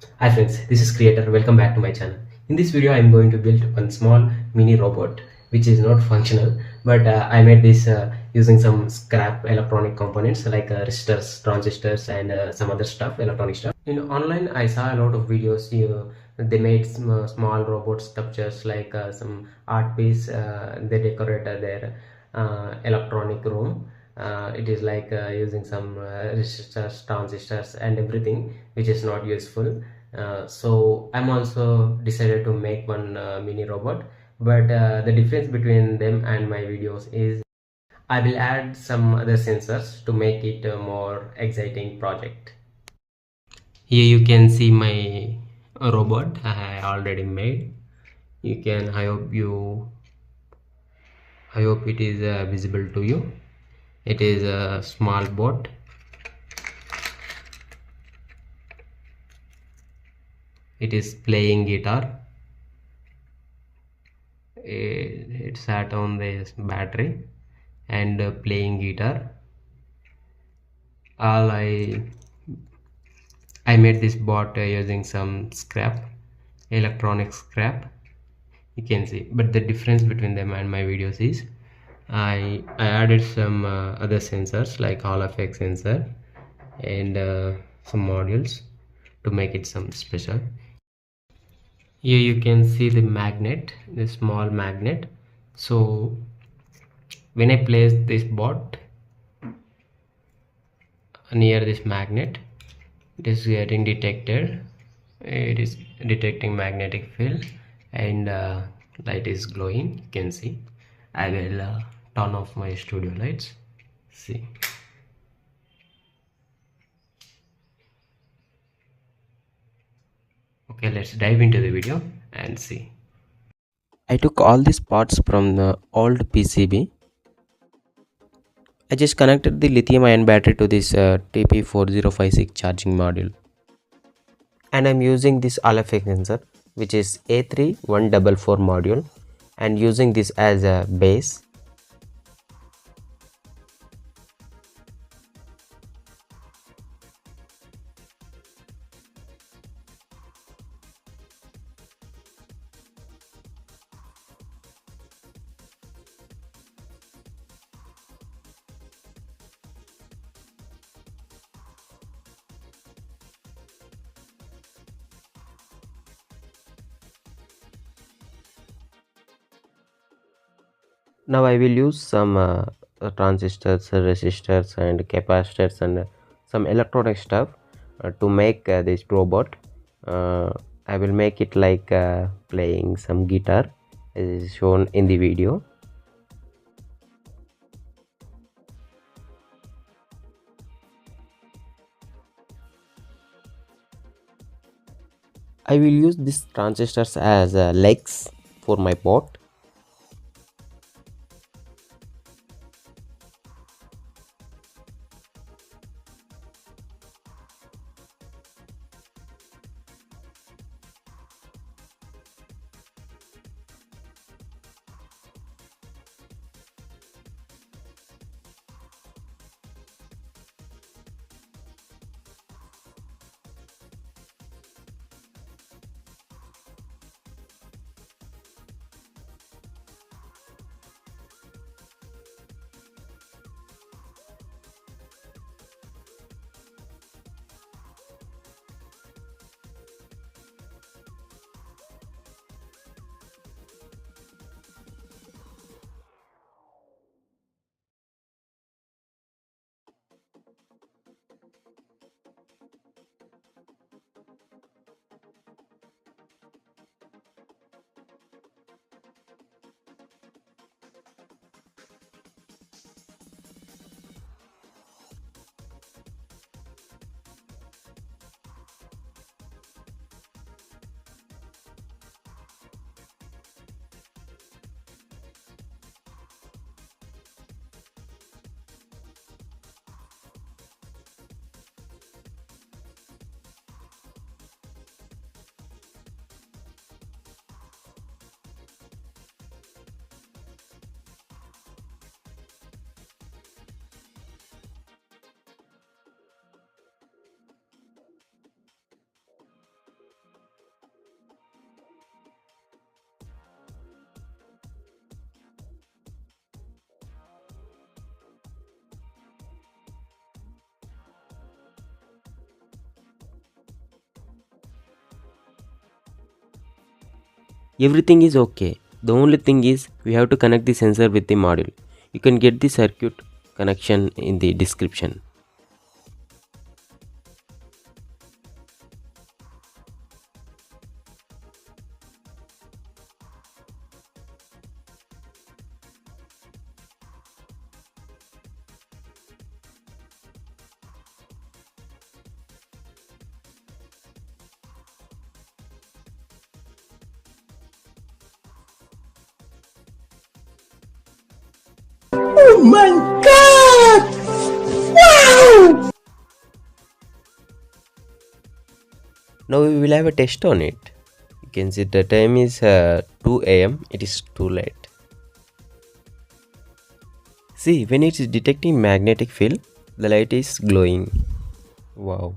Hi friends, this is Creator. Welcome back to my channel. In this video, I am going to build one small mini robot which is not functional, but I made this using some scrap electronic components like resistors, transistors, and some other stuff, electronic stuff. In online, I saw a lot of videos. They made small robot sculptures like some art piece. They decorate their electronic room. It is like using some resistors, transistors, and everything, which is not useful. So I'm also decided to make one mini robot, but the difference between them and my videos is I will add some other sensors to make it a more exciting project. Here you can see my robot I already made. You can I hope it is visible to you. It is a small bot. It is playing guitar. It sat on this battery and playing guitar. All I made this bot using some scrap, electronic scrap. You can see, but the difference between them and my videos is I added some other sensors like Hall effect sensor and some modules to make it some special. Here you can see the magnet, the small magnet. So when I place this bot near this magnet, it is getting detected. It is detecting magnetic field and light is glowing. You can see. I will turn off my studio lights. See. Okay, let's dive into the video and see. I took all these parts from the old PCB. I just connected the lithium ion battery to this TP4056 charging module. And I'm using this alpha sensor, which is A3144 module, and using this as a base. Now I will use some transistors, resistors, and capacitors, and some electronic stuff to make this robot. I will make it like playing some guitar as is shown in the video. I will use these transistors as legs for my bot. Everything is okay. The only thing is we have to connect the sensor with the module. You can get the circuit connection in the description. Oh my god! Wow! Now we will have a test on it. You can see the time is 2 a.m. It is too late. See, when it is detecting magnetic field, the light is glowing. Wow.